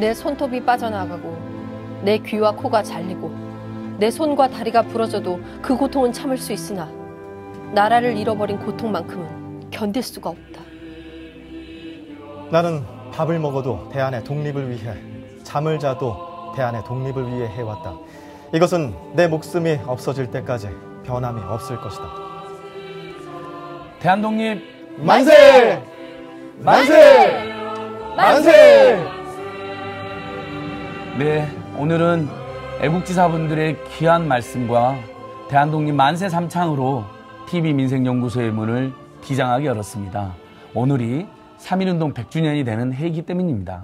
내 손톱이 빠져나가고 내 귀와 코가 잘리고 내 손과 다리가 부러져도 그 고통은 참을 수 있으나 나라를 잃어버린 고통만큼은 견딜 수가 없다. 나는 밥을 먹어도 대한의 독립을 위해, 잠을 자도 대한의 독립을 위해 해왔다. 이것은 내 목숨이 없어질 때까지 변함이 없을 것이다. 대한독립 만세! 만세! 만세! 네, 오늘은 애국지사분들의 귀한 말씀과 대한독립 만세 삼창으로 TV민생연구소의 문을 비장하게 열었습니다. 오늘이 3.1운동 100주년이 되는 해이기 때문입니다.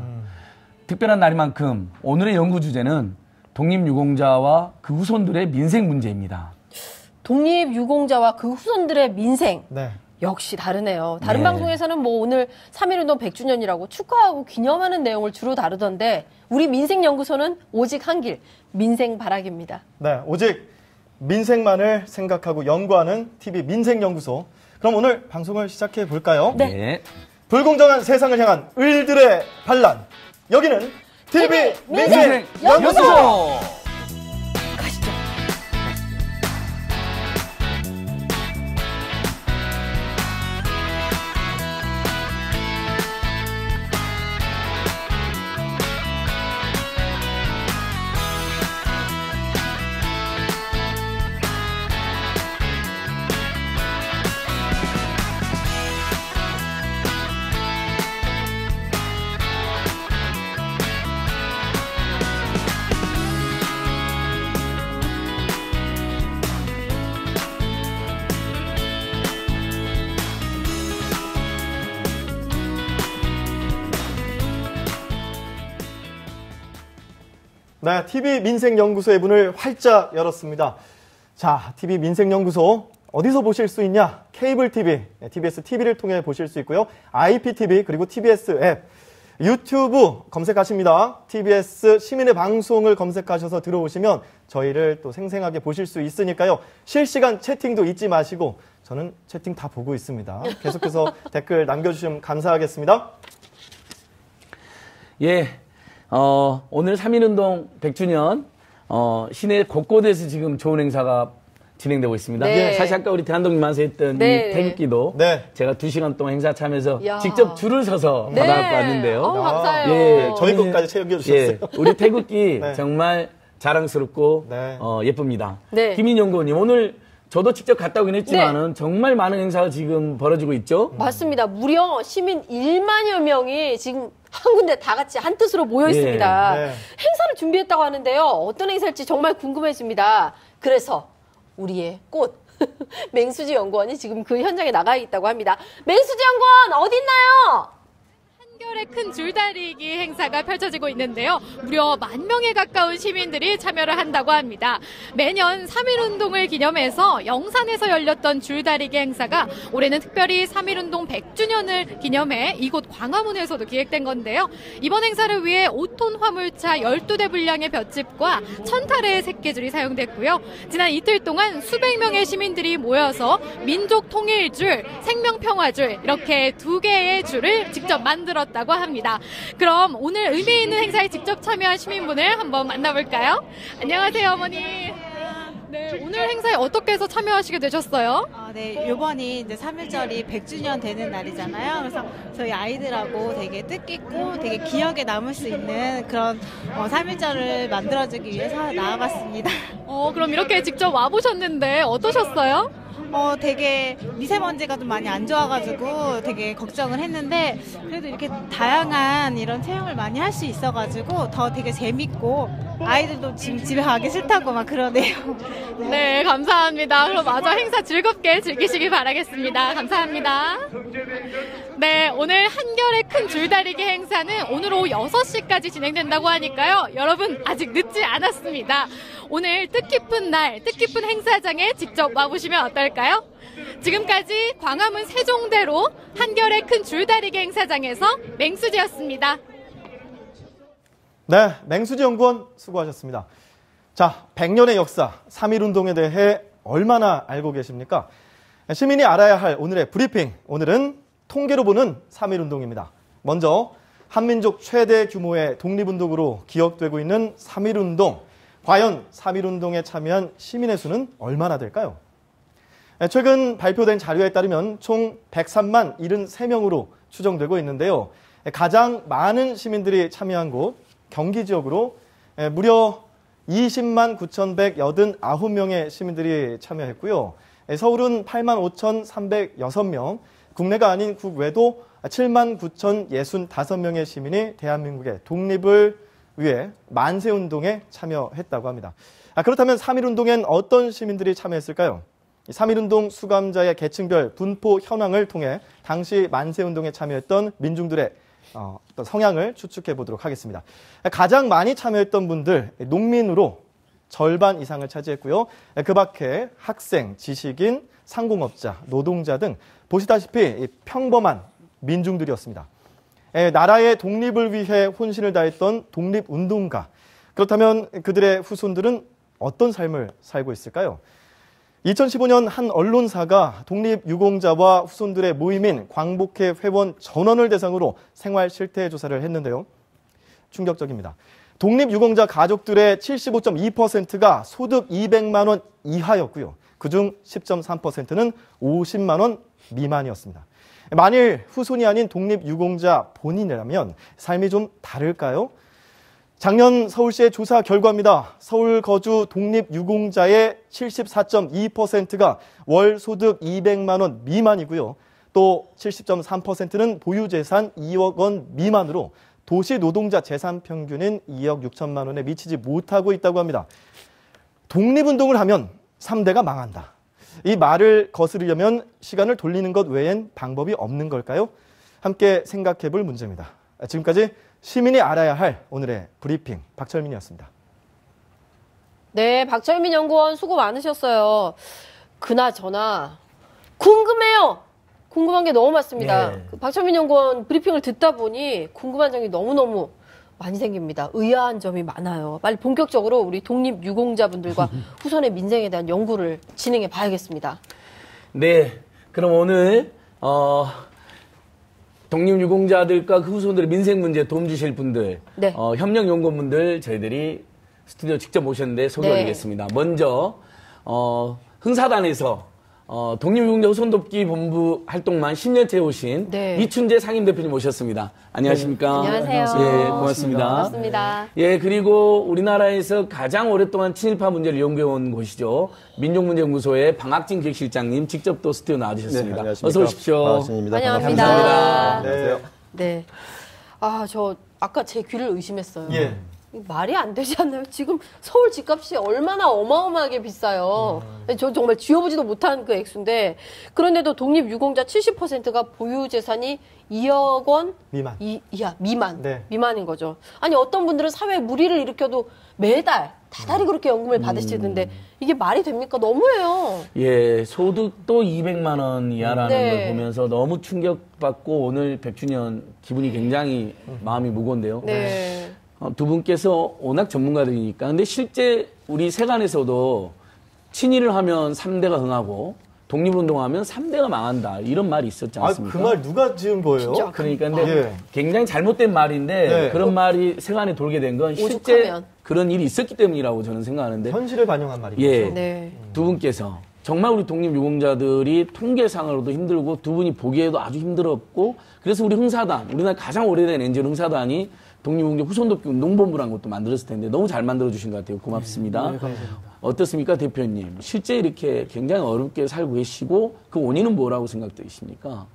특별한 날이만큼 오늘의 연구 주제는 독립유공자와 그 후손들의 민생 문제입니다. 독립유공자와 그 후손들의 민생. 네. 역시 다르네요. 다른 네. 방송에서는 뭐 오늘 3.1운동 100주년이라고 축하하고 기념하는 내용을 주로 다루던데 우리 민생연구소는 오직 한 길, 민생 바라기입니다. 네, 오직 민생만을 생각하고 연구하는 TV 민생연구소. 그럼 오늘 방송을 시작해 볼까요? 네. 불공정한 세상을 향한 을들의 반란. 여기는 TV 민생연구소! 가시죠. 네, TV 민생연구소의 문을 활짝 열었습니다. 자, TV 민생연구소 어디서 보실 수 있냐? 케이블 TV, TBS TV를 통해 보실 수 있고요. IPTV 그리고 TBS 앱, 유튜브 검색하십니다. TBS 시민의 방송을 검색하셔서 들어오시면 저희를 또 생생하게 보실 수 있으니까요. 실시간 채팅도 잊지 마시고 저는 채팅 다 보고 있습니다. 계속해서 댓글 남겨주시면 감사하겠습니다. 예, 오늘 3.1운동 100주년, 시내 곳곳에서 지금 좋은 행사가 진행되고 있습니다. 네. 사실 아까 우리 대한독립 만세 했던 네. 이 태극기도 네. 제가 2시간 동안 행사 참여해서 야. 직접 줄을 서서 네. 받아갖고 왔는데요. 감사해요. 예, 저희 것까지 챙겨주셨어요. 예, 우리 태극기 네. 정말 자랑스럽고 네. 예쁩니다. 네. 김인 연구원님, 오늘 저도 직접 갔다 오긴 했지만은 정말 많은 행사가 지금 벌어지고 있죠. 맞습니다. 무려 시민 1만여 명이 지금 한 군데 다 같이 한 뜻으로 모여 있습니다. 네. 행사를 준비했다고 하는데요. 어떤 행사일지 정말 궁금해집니다. 그래서 우리의 꽃 맹수지 연구원이 지금 그 현장에 나가 있다고 합니다. 맹수지 연구원 어디 있나요? 한결의 큰 줄다리기 행사가 펼쳐지고 있는데요. 무려 10,000명에 가까운 시민들이 참여를 한다고 합니다. 매년 3.1운동을 기념해서 영산에서 열렸던 줄다리기 행사가 올해는 특별히 3.1운동 100주년을 기념해 이곳 광화문에서도 기획된 건데요. 이번 행사를 위해 5톤 화물차 12대 분량의 볏짚과 1000타래의 새끼줄이 사용됐고요. 지난 이틀 동안 수백 명의 시민들이 모여서 민족 통일줄, 생명평화줄 이렇게 2개의 줄을 직접 만들었다고 합니다. 그럼 오늘 의미 있는 행사에 직접 참여한 시민분을 한번 만나볼까요? 안녕하세요, 어머니. 네, 오늘 행사에 어떻게 해서 참여하시게 되셨어요? 네, 요번이 이제 3.1절이 100주년 되는 날이잖아요. 그래서 저희 아이들하고 되게 뜻깊고 되게 기억에 남을 수 있는 그런 3.1절을 만들어주기 위해서 나와봤습니다. 그럼 이렇게 직접 와보셨는데 어떠셨어요? 되게 미세먼지가 좀 많이 안 좋아가지고 되게 걱정을 했는데 그래도 이렇게 다양한 이런 체험을 많이 할 수 있어가지고 더 되게 재밌고 아이들도 지금 집에 가기 싫다고 막 그러네요. 네, 감사합니다. 그럼 마저 행사 즐겁게 즐기시기 바라겠습니다. 감사합니다. 네, 오늘 한결의 큰 줄다리기 행사는 오늘 오후 6시까지 진행된다고 하니까요. 여러분 아직 늦지 않았습니다. 오늘 뜻깊은 날, 뜻깊은 행사장에 직접 와보시면 어떨까요? 지금까지 광화문 세종대로 한결의 큰 줄다리기 행사장에서 맹수지였습니다. 네, 맹수지 연구원 수고하셨습니다. 자, 100년의 역사, 3.1운동에 대해 얼마나 알고 계십니까? 시민이 알아야 할 오늘의 브리핑, 오늘은 통계로 보는 3.1운동입니다. 먼저 한민족 최대 규모의 독립운동으로 기억되고 있는 3.1운동. 과연 3.1운동에 참여한 시민의 수는 얼마나 될까요? 최근 발표된 자료에 따르면 총 103만 73명으로 추정되고 있는데요. 가장 많은 시민들이 참여한 곳, 경기 지역으로 무려 20만 9,189명의 시민들이 참여했고요. 서울은 8만 5,306명, 국내가 아닌 국외도 7만 9,065명의 시민이 대한민국의 독립을 위해 만세운동에 참여했다고 합니다. 그렇다면 3.1운동엔 어떤 시민들이 참여했을까요? 3.1운동 수감자의 계층별 분포 현황을 통해 당시 만세운동에 참여했던 민중들의 어떤 성향을 추측해 보도록 하겠습니다. 가장 많이 참여했던 분들, 농민으로 절반 이상을 차지했고요. 그 밖에 학생, 지식인, 상공업자, 노동자 등 보시다시피 평범한 민중들이었습니다. 나라의 독립을 위해 혼신을 다했던 독립운동가. 그렇다면 그들의 후손들은 어떤 삶을 살고 있을까요? 2015년 한 언론사가 독립유공자와 후손들의 모임인 광복회 회원 전원을 대상으로 생활 실태 조사를 했는데요. 충격적입니다. 독립유공자 가족들의 75.2%가 소득 200만 원 이하였고요. 그중 10.3%는 50만 원 미만이었습니다. 만일 후손이 아닌 독립유공자 본인이라면 삶이 좀 다를까요? 작년 서울시의 조사 결과입니다. 서울 거주 독립유공자의 74.2%가 월 소득 200만 원 미만이고요. 또 70.3%는 보유재산 2억 원 미만으로 도시 노동자 재산 평균인 2억 6천만 원에 미치지 못하고 있다고 합니다. 독립운동을 하면 3대가 망한다. 이 말을 거스르려면 시간을 돌리는 것 외엔 방법이 없는 걸까요? 함께 생각해 볼 문제입니다. 지금까지 시민이 알아야 할 오늘의 브리핑 박철민이었습니다. 네, 박철민 연구원 수고 많으셨어요. 그나저나 궁금해요. 궁금한 게 너무 많습니다. 네. 박철민 연구원 브리핑을 듣다 보니 궁금한 점이 너무너무 많이 생깁니다. 의아한 점이 많아요. 빨리 본격적으로 우리 독립유공자분들과 후손의 민생에 대한 연구를 진행해 봐야겠습니다. 네, 그럼 오늘 독립유공자들과 그 후손들의 민생 문제에 도움 주실 분들, 네. 협력연구원분들 저희들이 스튜디오 직접 모셨는데 소개해드리겠습니다. 먼저 흥사단에서 독립유공자 후손돕기 본부 활동만 10년째 오신 네. 이춘재 상임대표님 모셨습니다. 안녕하십니까? 네. 안녕하세요. 예, 고맙습니다. 반갑습니다. 예, 그리고 우리나라에서 가장 오랫동안 친일파 문제를 연구해온 곳이죠. 민족문제연구소의 방학진 기획실장님 직접 또 스튜디오 나와주셨습니다. 네, 안녕하십니까. 어서 오십시오. 반갑습니다. 환영합니다. 감사합니다. 네. 네. 저 아까 제 귀를 의심했어요. 예. 말이 안 되지 않나요? 지금 서울 집값이 얼마나 어마어마하게 비싸요. 저 정말 쥐어보지도 못한 그 액수인데, 그런데도 독립유공자 70%가 보유재산이 2억 원 미만. 이하, 미만. 네. 미만인 거죠. 아니, 어떤 분들은 사회에 무리를 일으켜도 매달 다달이 그렇게 연금을 받으시던데, 이게 말이 됩니까? 너무해요. 예, 소득도 200만 원 이하라는 네. 걸 보면서 너무 충격받고 오늘 100주년 기분이 굉장히 마음이 무거운데요. 네. 두 분께서 워낙 전문가들이니까. 근데 실제 우리 세간에서도 친일을 하면 3대가 흥하고 독립운동하면 3대가 망한다. 이런 말이 있었지 않습니까? 그 말 누가 지은 거예요? 진짜. 그러니까 근데 예. 굉장히 잘못된 말인데 네. 그런 말이 세간에 돌게 된 건 실제 오죽하면. 그런 일이 있었기 때문이라고 저는 생각하는데 현실을 반영한 말이죠. 예. 네. 두 분께서 정말 우리 독립유공자들이 통계상으로도 힘들고 두 분이 보기에도 아주 힘들었고 그래서 우리 흥사단, 우리나라 가장 오래된 NGO 흥사단이 독립유공자 후손돕기 운동본부라는 것도 만들었을 텐데 너무 잘 만들어주신 것 같아요. 고맙습니다. 네, 감사합니다. 어떻습니까, 대표님? 실제 이렇게 굉장히 어렵게 살고 계시고 그 원인은 뭐라고 생각되십니까?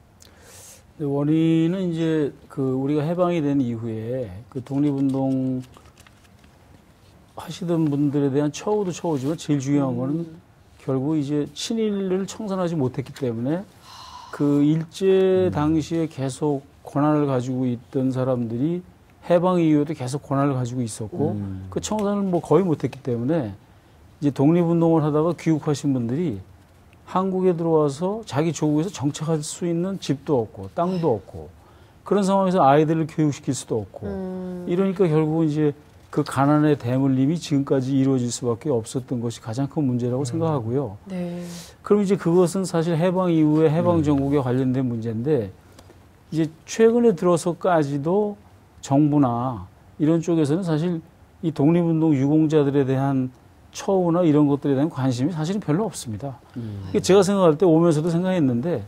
원인은 이제 우리가 해방이 된 이후에 그 독립운동 하시던 분들에 대한 처우도 처우지만 제일 중요한 거는 결국 이제 친일을 청산하지 못했기 때문에 그 일제 당시에 계속 권한을 가지고 있던 사람들이 해방 이후에도 계속 권한을 가지고 있었고 그 청산을 뭐 거의 못했기 때문에 이제 독립운동을 하다가 귀국하신 분들이 한국에 들어와서 자기 조국에서 정착할 수 있는 집도 없고 땅도 없고 그런 상황에서 아이들을 교육시킬 수도 없고 이러니까 결국은 이제 그 가난의 대물림이 지금까지 이루어질 수밖에 없었던 것이 가장 큰 문제라고 생각하고요. 네. 그럼 이제 그것은 사실 해방 이후에 해방 정국에 관련된 문제인데 이제 최근에 들어서까지도 정부나 이런 쪽에서는 사실 이 독립운동 유공자들에 대한 처우나 이런 것들에 대한 관심이 사실은 별로 없습니다. 제가 생각할 때 오면서도 생각했는데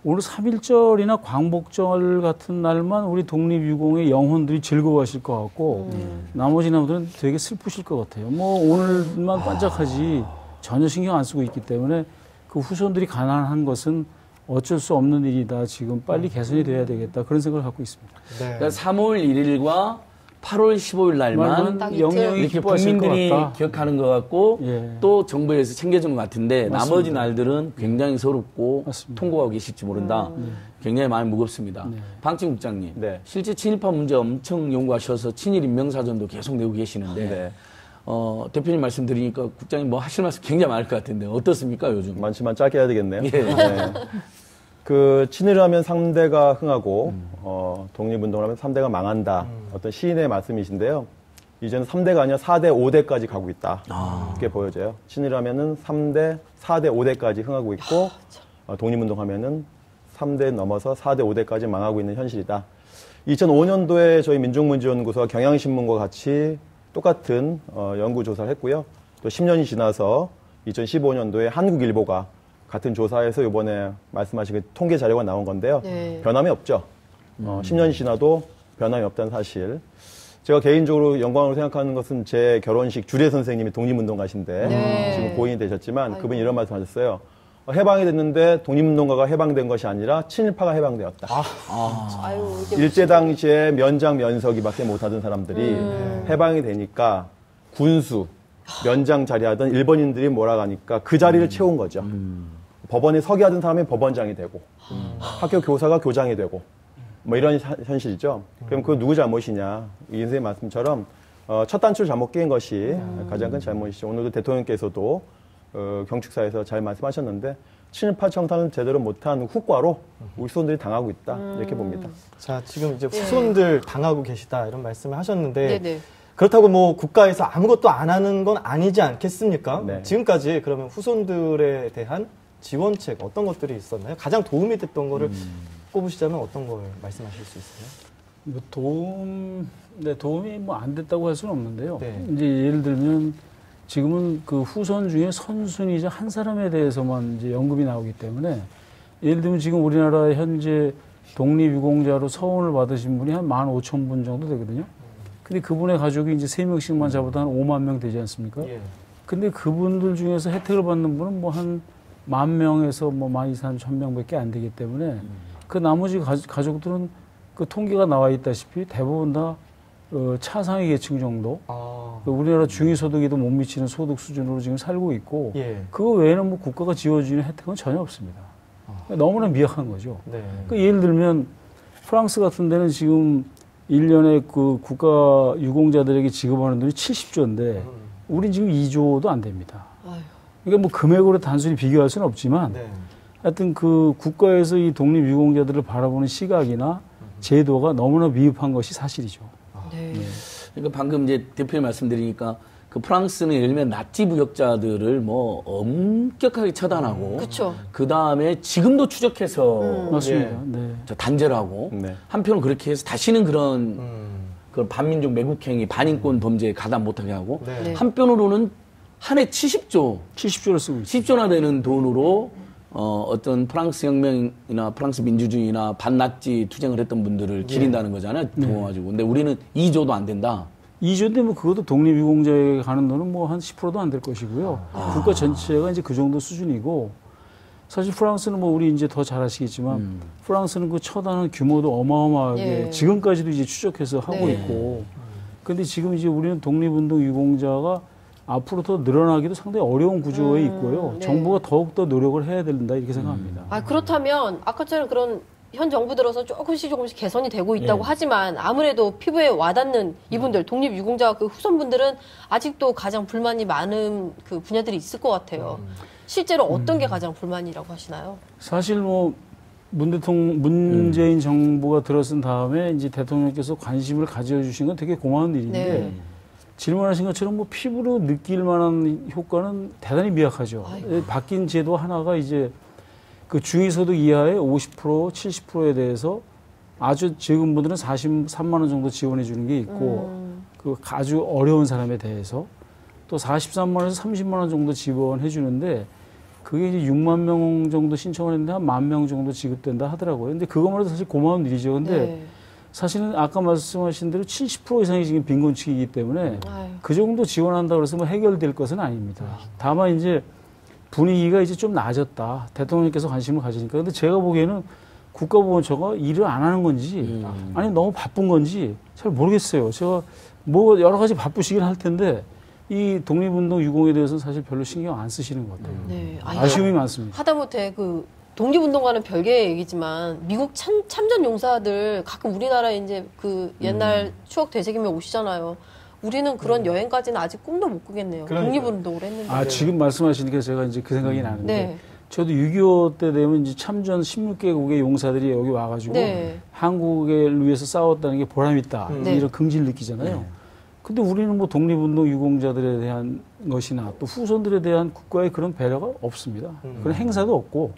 오늘 3.1절이나 광복절 같은 날만 우리 독립유공의 영혼들이 즐거워하실 것 같고 나머지 나무들은 되게 슬프실 것 같아요. 뭐 오늘만 반짝하지 전혀 신경 안 쓰고 있기 때문에 그 후손들이 가난한 것은 어쩔 수 없는 일이다. 지금 빨리 개선이 돼야 되겠다. 그런 생각을 갖고 있습니다. 네. 그러니까 3월 1일과 8월 15일 날만 영영이 이렇게 국민들이 기억하는 것 같고 예. 또 정부에서 챙겨주는 것 같은데 맞습니다. 나머지 날들은 굉장히 서럽고 맞습니다. 통고하고 계실지 모른다. 굉장히 마음이 무겁습니다. 네. 방침 국장님, 네. 실제 친일파 문제 엄청 연구하셔서 친일 인명사전도 계속 내고 계시는데 네. 대표님 말씀 드리니까 국장님 뭐 하실 말씀 굉장히 많을 것 같은데 어떻습니까 요즘? 많지만 짧게 해야 되겠네요. 예. 네. 그 친일하면 3대가 흥하고 독립운동을 하면 3대가 망한다. 어떤 시인의 말씀이신데요. 이제는 3대가 아니라 4대, 5대까지 가고 있다. 이렇게 보여져요. 친일하면은 3대, 4대, 5대까지 흥하고 있고 독립운동하면은 3대 넘어서 4대, 5대까지 망하고 있는 현실이다. 2005년도에 저희 민족문제연구소가 경향신문과 같이 똑같은 연구조사를 했고요. 또 10년이 지나서 2015년도에 한국일보가 같은 조사에서 이번에 말씀하신 그 통계 자료가 나온 건데요. 네. 변함이 없죠. 10년이 지나도 변함이 없다는 사실. 제가 개인적으로 영광으로 생각하는 것은 제 결혼식 주례 선생님이 독립운동가신데 네. 지금 고인이 되셨지만 그분이 이런 말씀 하셨어요. 해방이 됐는데 독립운동가가 해방된 것이 아니라 친일파가 해방되었다. 아유, 이게 일제 당시에 면장 면석이밖에 못하던 사람들이 해방이 되니까 군수, 면장 자리하던 일본인들이 몰아가니까 그 자리를 채운 거죠. 법원에 서기 하던 사람이 법원장이 되고 학교 교사가 교장이 되고 뭐 이런 현실이죠. 그럼 그거 누구 잘못이냐. 이 선생님 말씀처럼 첫 단추를 잘못 낀 것이 가장 큰 잘못이죠. 오늘도 대통령께서도 경축사에서 잘 말씀하셨는데 친일파 청산을 제대로 못한 후과로 우리 후손들이 당하고 있다. 이렇게 봅니다. 자, 지금 이제 후손들 당하고 계시다 이런 말씀을 하셨는데 네네. 그렇다고 뭐 국가에서 아무것도 안 하는 건 아니지 않겠습니까? 네. 지금까지 그러면 후손들에 대한 지원책 어떤 것들이 있었나요? 가장 도움이 됐던 거를 꼽으시자면 어떤 걸 말씀하실 수 있어요? 뭐 도움이 뭐 안 됐다고 할 수는 없는데요. 네. 이제 예를 들면 지금은 그 후손 중에 선순위자 한 사람에 대해서만 이제 연금이 나오기 때문에 예를 들면 지금 우리나라 현재 독립유공자로 서원을 받으신 분이 한 15,000분 정도 되거든요. 근데 그분의 가족이 이제 3명씩만 잡아도 한 5만 명 되지 않습니까? 예. 근데 그분들 중에서 혜택을 받는 분은 뭐 한 10,000명에서 뭐 12,000명 밖에 안 되기 때문에 그 나머지 가족들은 그 통계가 나와 있다시피 대부분 다 차상위 계층 정도 우리나라 중위소득에도 못 미치는 소득 수준으로 지금 살고 있고 예. 그거 외에는 뭐 국가가 지어주는 혜택은 전혀 없습니다. 너무나 미약한 거죠. 네. 그 예를 들면 프랑스 같은 데는 지금 1년에 그 국가 유공자들에게 지급하는 돈이 70조인데 우린 지금 2조도 안 됩니다. 아유. 그러니까 뭐 금액으로 단순히 비교할 수는 없지만 네. 하여튼 그 국가에서 이 독립유공자들을 바라보는 시각이나 제도가 너무나 미흡한 것이 사실이죠. 네. 그러니까 방금 이제 대표님 말씀드리니까 그 프랑스는 예를 들면 나치 부역자들을 뭐 엄격하게 처단하고 그쵸. 그 다음에 지금도 추적해서 맞습니다. 예. 네. 저 단죄를 하고 네. 한편으로 그렇게 해서 다시는 그런 그 반민족 매국행위, 반인권 범죄에 가담 못하게 하고 네. 한편으로는 한 해 70조나 70조를 쓰고 있습니다. 되는 돈으로 어떤 프랑스 혁명이나 프랑스 민주주의나 반나치 투쟁을 했던 분들을 기린다는 거잖아요. 도와가지고. 근데 우리는 2조도 안 된다. 2조인데 뭐 그것도 독립유공자에게 가는 돈은 뭐 한 10%도 안 될 것이고요. 국가 전체가 이제 그 정도 수준이고 사실 프랑스는 뭐 우리 이제 더 잘 아시겠지만 프랑스는 그 처단한 규모도 어마어마하게 예. 지금까지도 이제 추적해서 하고 네. 있고 근데 지금 이제 우리는 독립운동 유공자가 앞으로 더 늘어나기도 상당히 어려운 구조에 있고요. 네. 정부가 더욱더 노력을 해야 된다 이렇게 생각합니다. 아, 그렇다면 아까처럼 그런 현 정부 들어서 조금씩 개선이 되고 있다고 하지만 아무래도 피부에 와닿는 이분들 독립유공자 그 후손분들은 아직도 가장 불만이 많은 그 분야들이 있을 것 같아요. 실제로 어떤 게 가장 불만이라고 하시나요? 사실 뭐 문재인 정부가 들어선 다음에 이제 대통령께서 관심을 가져주신 건 되게 고마운 일인데 네. 질문하신 것처럼 뭐 피부로 느낄 만한 효과는 대단히 미약하죠. 바뀐 제도 하나가 이제 그 중위소득 이하의 50%, 70%에 대해서 아주 적은 분들은 43만 원 정도 지원해 주는 게 있고 그 아주 어려운 사람에 대해서 또 43만 원에서 30만 원 정도 지원해 주는데 그게 이제 6만 명 정도 신청을 했는데 한 1만 명 정도 지급된다 하더라고요. 근데 그것만 해도 사실 고마운 일이죠. 근데 네. 사실은 아까 말씀하신 대로 70% 이상이 지금 빈곤층이기 때문에 아유. 그 정도 지원한다고 해서 뭐 해결될 것은 아닙니다. 다만 이제 분위기가 이제 좀 나아졌다. 대통령께서 관심을 가지니까. 근데 제가 보기에는 국가보훈처가 일을 안 하는 건지 아니 너무 바쁜 건지 잘 모르겠어요. 제가 뭐 여러 가지 바쁘시긴 할 텐데 이 독립운동 유공에 대해서는 사실 별로 신경 안 쓰시는 것 같아요. 네. 아니, 아쉬움이 많습니다. 하다못해 그 독립운동과는 별개의 얘기지만 미국 참전 용사들 가끔 우리나라에 이제 그 옛날 추억 되새기며 오시잖아요. 우리는 그런 여행까지는 아직 꿈도 못 꾸겠네요. 그러니까요. 독립운동을 했는데. 아, 지금 말씀하시니까 제가 이제 그 생각이 나는데 네. 저도 6.25 때 되면 이제 참전 16개국의 용사들이 여기 와가지고 네. 한국을 위해서 싸웠다는 게 보람있다. 네. 이런 긍지를 느끼잖아요. 근데 우리는 뭐 독립운동 유공자들에 대한 것이나 또 후손들에 대한 국가의 그런 배려가 없습니다. 그런 행사도 없고.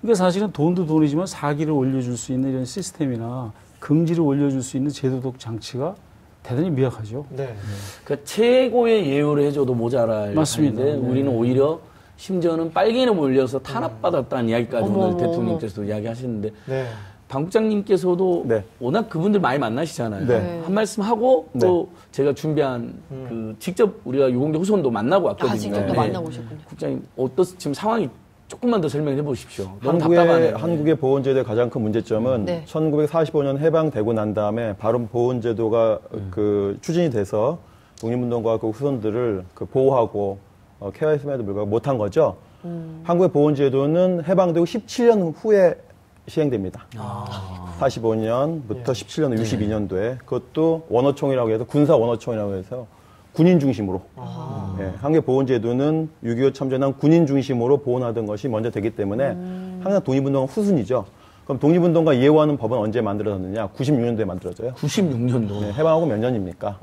그러니까 사실은 돈도 돈이지만 사기를 올려줄 수 있는 이런 시스템이나 긍지를 올려줄 수 있는 제도적 장치가 대단히 미약하죠. 네. 그러니까 최고의 예우를 해줘도 모자랄 맞습니다. 텐데 네. 우리는 오히려 심지어는 빨갱이를 몰려서 탄압받았다는 이야기까지 어머, 오늘 대통령께서도 이야기하시는데 네. 방 국장님께서도 네. 워낙 그분들 많이 만나시잖아요. 네. 한 말씀 하고 또 제가 준비한 그 직접 우리가 유공자 후손도 만나고 왔거든요. 아, 직접 또 네. 만나고 오셨군요. 국장님 지금 상황이 조금만 더 설명해 보십시오. 너무 답답하네요. 한국의 보훈제도의 가장 큰 문제점은 네. 1945년 해방되고 난 다음에 바로 보훈제도가 그 추진이 돼서 독립운동가 그 후손들을 그 보호하고 케어했음에도 불구하고 못한 거죠. 한국의 보훈제도는 해방되고 17년 후에 시행됩니다. 45년부터 17년 후 62년도에 그것도 원어총이라고 해서 군사 원어총이라고 해서 군인 중심으로. 예, 한국의 보훈제도는 6.25 참전한 군인 중심으로 보훈하던 것이 먼저 되기 때문에 항상 독립운동은 후순이죠. 그럼 독립운동가 예우하는 법은 언제 만들어졌느냐? 96년도에 만들어져요. 96년도. 네, 해방하고 몇 년입니까?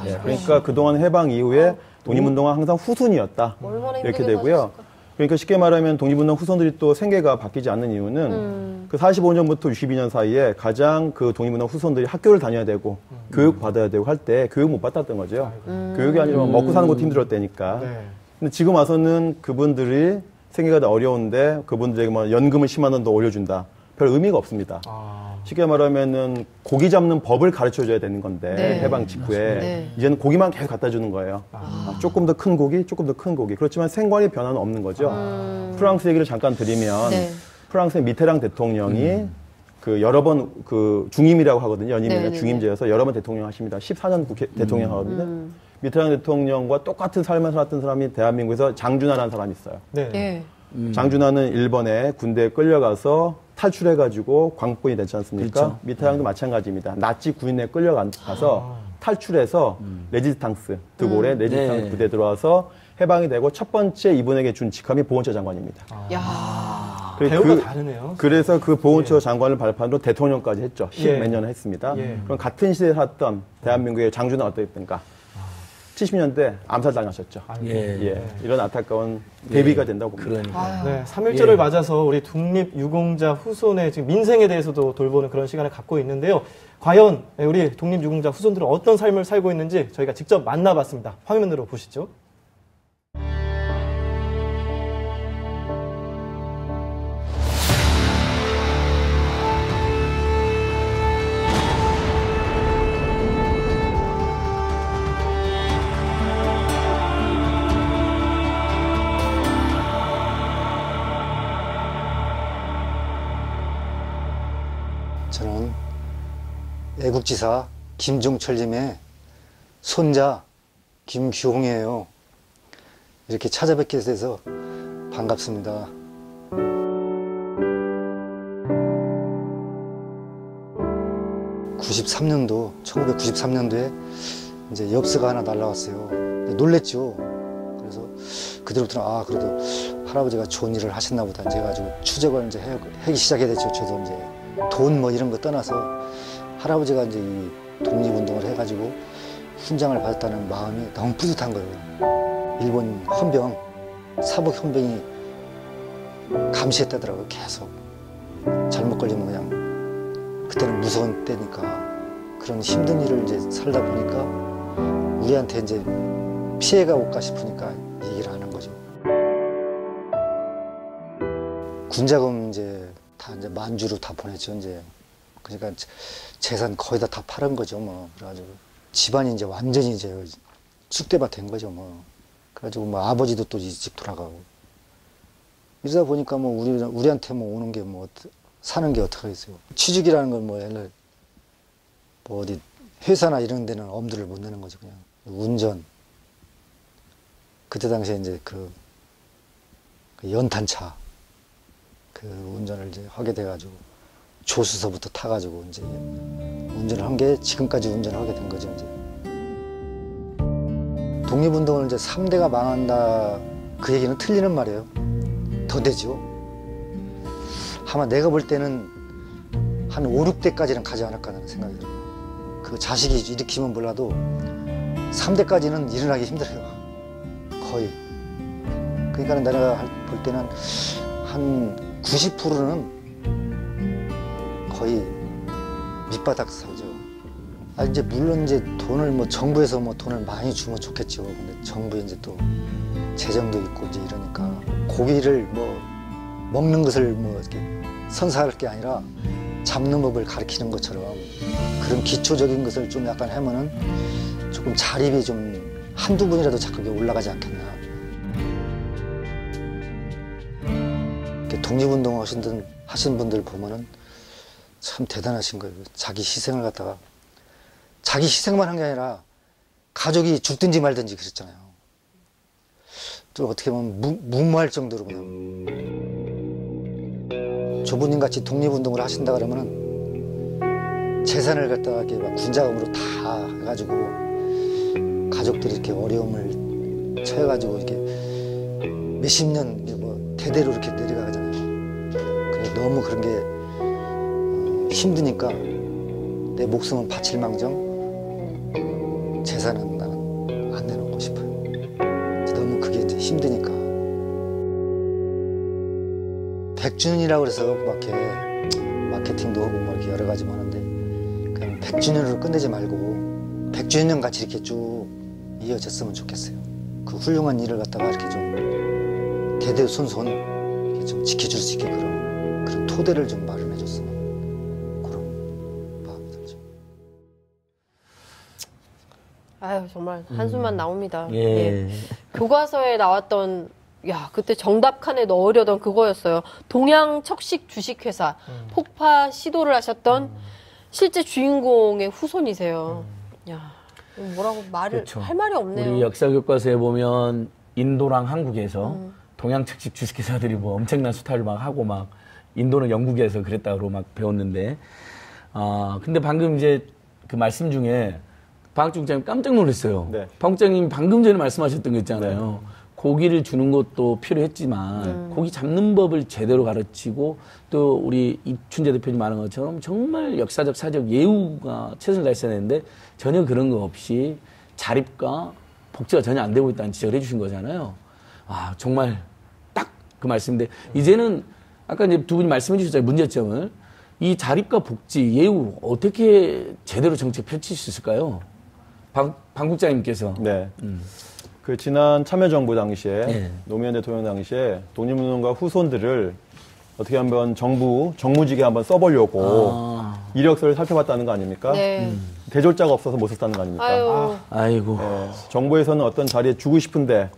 예, 그러니까 그동안 해방 이후에 독립운동은 항상 후순이었다. 얼마나 이렇게 힘들게 되고요. 사셨을까? 그러니까 쉽게 말하면 독립운동 후손들이 또 생계가 바뀌지 않는 이유는 그 45년부터 62년 사이에 가장 그 독립운동 후손들이 학교를 다녀야 되고 교육 받아야 되고 할 때 교육 못 받았던 거죠. 교육이 아니라 먹고 사는 것도 힘들었다니까. 네. 근데 지금 와서는 그분들이 생계가 다 어려운데 그분들에게 뭐 연금을 10만 원 더 올려준다. 별 의미가 없습니다. 쉽게 말하면은 고기 잡는 법을 가르쳐 줘야 되는 건데 네. 해방 직후에 네. 이제는 고기만 계속 갖다 주는 거예요. 조금 더 큰 고기, 조금 더 큰 고기. 그렇지만 생활의 변화는 없는 거죠. 프랑스 얘기를 잠깐 드리면 네. 프랑스의 미테랑 대통령이 그 여러 번 그 중임이라고 하거든요. 연임이나 네네네. 중임제여서 여러 번 대통령 하십니다. 14년 국회 대통령 하거든요. 미테랑 대통령과 똑같은 삶을 살았던 사람이 대한민국에서 장준하라는 사람이 있어요. 네. 예. 장준하는 일본에 군대에 끌려가서 탈출해가지고 광복군이 됐지 않습니까? 그렇죠. 미테랑도 마찬가지입니다. 나치 군인에 끌려가서 탈출해서 레지스탕스, 드골의 레지스탕스 네. 부대에 들어와서 해방이 되고 첫 번째 이분에게 준 직함이 보훈처 장관입니다. 야. 배우가 다르네요. 그래서 그 보훈처 장관을 발판으로 대통령까지 했죠. 예. 10몇 년을 했습니다. 예. 그럼 같은 시대에 살았던 대한민국의 장준하 어떻겠습니까? 70년대 암살당하셨죠. 예. 예. 이런 안타까운 대비가 된다고 봅니다. 그러니까. 네, 3.1절을 맞아서 우리 독립유공자 후손의 지금 민생에 대해서도 돌보는 그런 시간을 갖고 있는데요. 과연 우리 독립유공자 후손들은 어떤 삶을 살고 있는지 저희가 직접 만나봤습니다. 화면으로 보시죠. 저는 애국지사 김종철님의 손자 김규홍이에요. 이렇게 찾아뵙게 돼서 반갑습니다. (1993년도에) 이제 엽서가 하나 날라왔어요. 놀랬죠. 그래서 그때부터는 아 그래도 할아버지가 좋은 일을 하셨나 보다 이제 가지고 추적을 이제 하기 시작해 됐죠. 저도 이제 돈 뭐 이런 거 떠나서 할아버지가 이제 이 독립운동을 해가지고 훈장을 받았다는 마음이 너무 뿌듯한 거예요. 일본 헌병, 사복 헌병이 감시했다더라고요. 계속 잘못 걸리면 그냥 그때는 무서운 때니까 그런 힘든 일을 이제 살다 보니까 우리한테 이제 피해가 올까 싶으니까 얘기를 하는 거죠. 군자금 이제 다 이제 만주로 다 보냈죠. 이제 그러니까 재산 거의 다 팔은 거죠. 뭐 그래가지고 집안이 이제 완전히 이제 쑥대밭 된 거죠. 뭐 그래가지고 뭐 아버지도 또 일찍 돌아가고 이러다 보니까 뭐 우리한테 뭐 오는 게 뭐 사는 게 어떻게 있어요. 취직이라는 건 뭐 옛날 뭐 어디 회사나 이런 데는 엄두를 못 내는 거죠. 그냥 운전. 그때 당시에 이제 그 연탄차 그 운전을 이제 하게 돼가지고 조수서부터 타가지고 이제 운전을 한 게 지금까지 운전을 하게 된 거죠. 이제 독립운동을 이제 3대가 망한다 그 얘기는 틀리는 말이에요. 더 되죠. 아마 내가 볼 때는 한 5, 6대까지는 가지 않을까 하는 생각이 들어요. 그 자식이 일으키면 몰라도 3대까지는 일어나기 힘들어요. 거의. 그러니까 내가 볼 때는 한 90%는 거의 밑바닥 살죠. 아, 이제 물론 이제 돈을 뭐 정부에서 뭐 돈을 많이 주면 좋겠죠. 근데 정부에 이제 또 재정도 있고 이제 이러니까 고기를 뭐 먹는 것을 뭐 이렇게 선사할 게 아니라 잡는 법을 가르치는 것처럼 그런 기초적인 것을 좀 약간 하면은 조금 자립이 좀 한두 분이라도 자꾸 올라가지 않겠나. 이렇게 독립운동 하신 분들 보면은 참 대단하신 거예요. 자기 희생을 갖다가 자기 희생만 한 게 아니라 가족이 죽든지 말든지 그랬잖아요. 또 어떻게 보면 무모할 정도로 그냥 조부님 같이 독립운동을 하신다 그러면은 재산을 갖다가 이렇게 막 군자금으로 다 해가지고 가족들이 이렇게 어려움을 처해가지고 이렇게 몇십 년 뭐 대대로 이렇게 내려가잖아요. 그래 너무 그런 게 힘드니까 내 목숨은 바칠망정 재산은 나는 안 내놓고 싶어요. 너무 그게 이제 힘드니까. 100주년이라고 그래서 막 이렇게 마케팅도 하고 막 이렇게 여러 가지 하는데 그냥 100주년으로 끝내지 말고 100주년 같이 이렇게 쭉 이어졌으면 좋겠어요. 그 훌륭한 일을 갖다가 이렇게 좀 대대손손 이렇게 좀 지켜줄 수 있게 그런 토대를 좀 마련해 줬으면 그런 마음이 들죠. 아유 정말 한숨만 나옵니다. 예. 예. 교과서에 나왔던 그때 정답 칸에 넣으려던 그거였어요. 동양척식 주식회사 폭파 시도를 하셨던 실제 주인공의 후손이세요. 뭐라고 말을 그렇죠. 할 말이 없네요. 우리 역사 교과서에 보면 인도랑 한국에서 동양측식 주식회사들이 뭐 엄청난 수탈을 막 하고 막 인도는 영국에서 그랬다고 막 배웠는데 근데 방금 이제 그 말씀 중에 박학주 국장님 깜짝 놀랐어요. 네. 박 국장님 방금 전에 말씀하셨던 거 있잖아요. 네. 고기를 주는 것도 필요했지만 고기 잡는 법을 제대로 가르치고 또 우리 이춘재 대표님 말한 것처럼 정말 역사적 사적 예우가 최선을 다했어야 되는데 전혀 그런 거 없이 자립과 복지가 전혀 안 되고 있다는 지적을 해주신 거잖아요. 정말 딱 그 말씀인데 이제는 아까 이제 두 분이 말씀해 주셨잖아요. 문제점을. 이 자립과 복지, 예우 어떻게 제대로 정책 펼칠 수 있을까요? 박 국장님께서. 네. 그 지난 참여정부 당시에 노무현 대통령 당시에 독립운동가 후손들을 어떻게 한번 정무직에 한번 써보려고 이력서를 살펴봤다는 거 아닙니까? 네. 대졸자가 없어서 못 썼다는 거 아닙니까? 아이고. 네. 정부에서는 어떤 자리에 주고 싶은데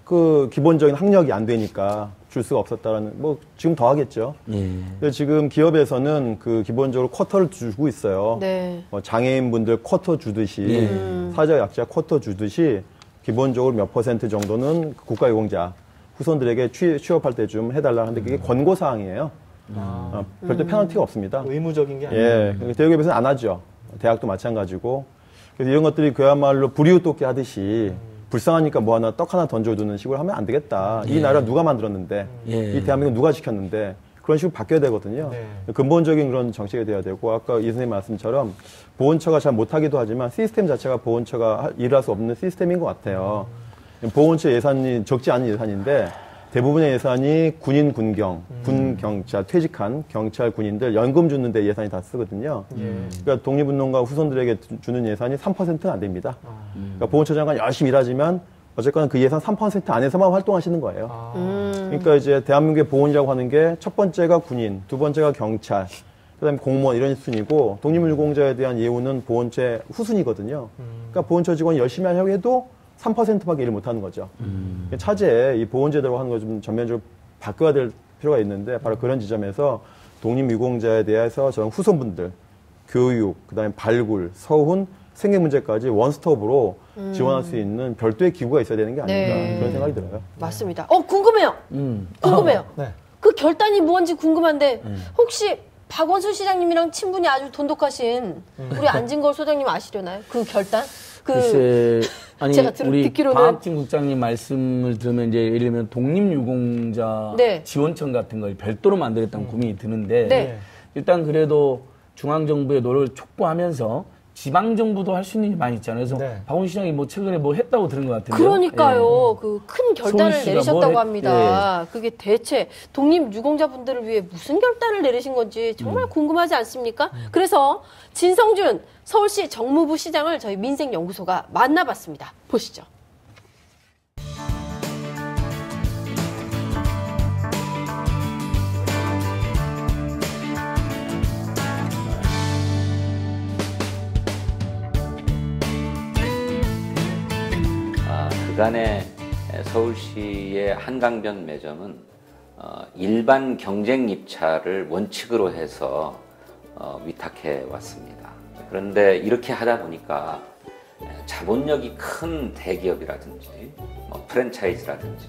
그 기본적인 학력이 안 되니까 줄 수가 없었다는 뭐 지금 더 하겠죠. 근데 지금 기업에서는 그 기본적으로 쿼터를 주고 있어요. 네. 장애인분들 쿼터 주듯이 사회적 약자 쿼터 주듯이 기본적으로 몇 % 정도는 국가유공자 후손들에게 취업할 때 좀 해달라 하는데 그게 권고사항이에요. 별도 페널티가 없습니다. 의무적인 게 아니에요. 대학교에서는 안 하죠. 대학도 마찬가지고. 그래서 이런 것들이 그야말로 불이웃돕기 하듯이 불쌍하니까 뭐 하나 떡 하나 던져두는 식으로 하면 안 되겠다. 이 나라 누가 만들었는데 이 대한민국 누가 지켰는데 그런 식으로 바뀌어야 되거든요. 근본적인 그런 정책이 돼야 되고 아까 이 선생님 말씀처럼 보훈처가 잘 못하기도 하지만 시스템 자체가 보훈처가 일할 수 없는 시스템인 것 같아요. 보훈처 예산이 적지 않은 예산인데 대부분의 예산이 군인, 군경, 군 경찰, 퇴직한 경찰, 군인들 연금 주는 데 예산이 다 쓰거든요. 그러니까 독립운동가 후손들에게 주는 예산이 3%는 안 됩니다. 그러니까 보훈처 장관 열심히 일하지만 어쨌거나 그 예산 3% 안에서만 활동하시는 거예요. 그러니까 이제 대한민국의 보훈이라고 하는 게 첫 번째가 군인, 두 번째가 경찰, 그다음에 공무원 이런 순위고 독립유공자에 대한 예우는 보훈처의 후순위거든요. 그러니까 보훈처 직원이 열심히 하려고 해도 3%밖에 일을 못하는 거죠. 차제에 이 보훈제도라고 하는 거 좀 전면적으로 바꿔야 될 필요가 있는데 바로 그런 지점에서 독립유공자에 대해서 저는 후손분들 교육, 그다음에 발굴, 서훈, 생계 문제까지 원스톱으로 지원할 수 있는 별도의 기구가 있어야 되는 게 아닌가 그런 생각이 들어요. 맞습니다. 궁금해요. 궁금해요. 네. 그 결단이 뭔지 궁금한데 혹시 박원순 시장님이랑 친분이 아주 돈독하신 우리 안진걸 소장님 아시려나요? 그 결단? 글쎄, 아니 제가 우리 듣기로는 방학진 국장님 말씀을 들으면 이제 예를 들면 독립유공자 네. 지원청 같은 걸 별도로 만들었다는 고민이 드는데 네. 일단 그래도 중앙정부의 노력을 촉구하면서 지방정부도 할 수 있는 일이 많이 있잖아요. 그래서 네. 박원순 시장이 뭐 최근에 뭐 했다고 들은 것 같은데요. 그러니까요. 그 큰 결단을 서울시가 내리셨다고 뭘 합니다. 그게 대체 독립유공자분들을 위해 무슨 결단을 내리신 건지 정말 궁금하지 않습니까? 그래서 진성준 서울시 정무부 시장을 저희 민생연구소가 만나봤습니다. 보시죠. 그간의 서울시의 한강변 매점은 일반 경쟁 입찰을 원칙으로 해서 위탁해 왔습니다. 그런데 이렇게 하다 보니까 자본력이 큰 대기업이라든지 프랜차이즈라든지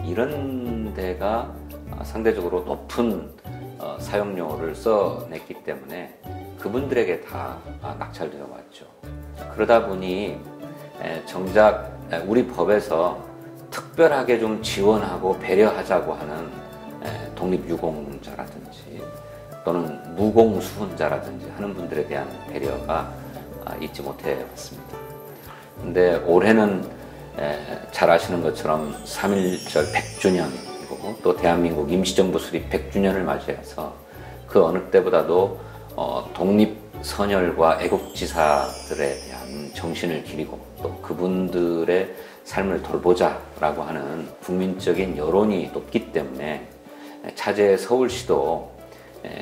이런 데가 상대적으로 높은 사용료를 써냈기 때문에 그분들에게 다 낙찰되어 왔죠. 그러다 보니 정작 우리 법에서 특별하게 좀 지원하고 배려하자고 하는 독립유공자라든지 또는 무공수훈자라든지 하는 분들에 대한 배려가 있지 못해 왔습니다. 근데 올해는 잘 아시는 것처럼 3.1절 100주년이고 또 대한민국 임시정부 수립 100주년을 맞이해서 그 어느 때보다도 독립선열과 애국지사들에 대한 정신을 기리고 또 그분들의 삶을 돌보자라고 하는 국민적인 여론이 높기 때문에 차제 서울시도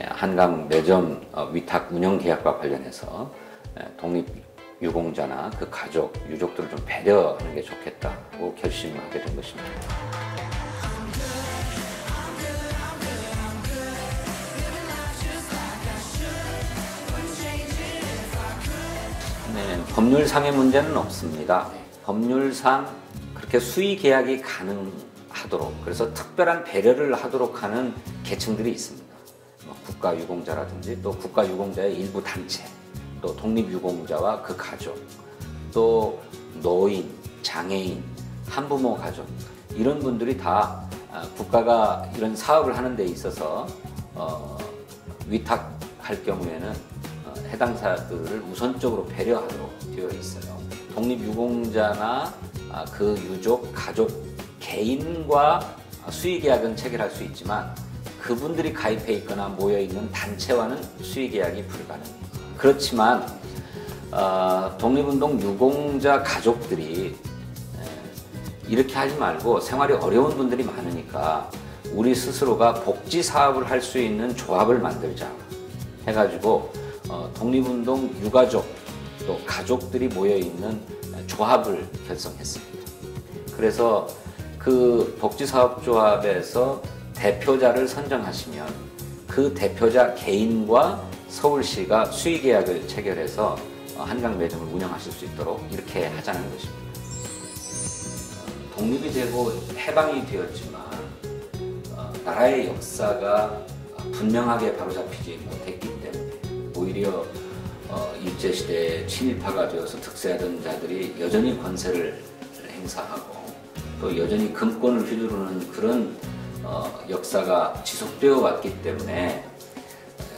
한강 매점 위탁 운영 계약과 관련해서 독립유공자나 그 가족, 유족들을 좀 배려하는 게 좋겠다고 결심하게 된 것입니다. 네, 법률상의 문제는 없습니다. 법률상 그렇게 수의 계약이 가능하도록 그래서 특별한 배려를 하도록 하는 계층들이 있습니다. 국가유공자라든지 또 국가유공자의 일부 단체, 또 독립유공자와 그 가족, 또 노인, 장애인, 한부모 가족 이런 분들이 다 국가가 이런 사업을 하는 데 있어서 위탁할 경우에는 해당사들을 우선적으로 배려하도록 되어 있어요. 독립유공자나 그 유족, 가족, 개인과 수의계약은 체결할 수 있지만 그분들이 가입해 있거나 모여있는 단체와는 수의계약이 불가능해요. 그렇지만 독립운동 유공자 가족들이 이렇게 하지 말고 생활이 어려운 분들이 많으니까 우리 스스로가 복지사업을 할 수 있는 조합을 만들자 해가지고 독립운동 유가족 또 가족들이 모여있는 조합을 결성했습니다. 그래서 그 복지사업조합에서 대표자를 선정하시면 그 대표자 개인과 서울시가 수의계약을 체결해서 한강 매점을 운영하실 수 있도록 이렇게 하자는 것입니다. 독립이 되고 해방이 되었지만 나라의 역사가 분명하게 바로잡히지 못했기 때문에 오히려 일제시대에 친일파가 되어서 득세하던 자들이 여전히 권세를 행사하고 또 여전히 금권을 휘두르는 그런 역사가 지속되어 왔기 때문에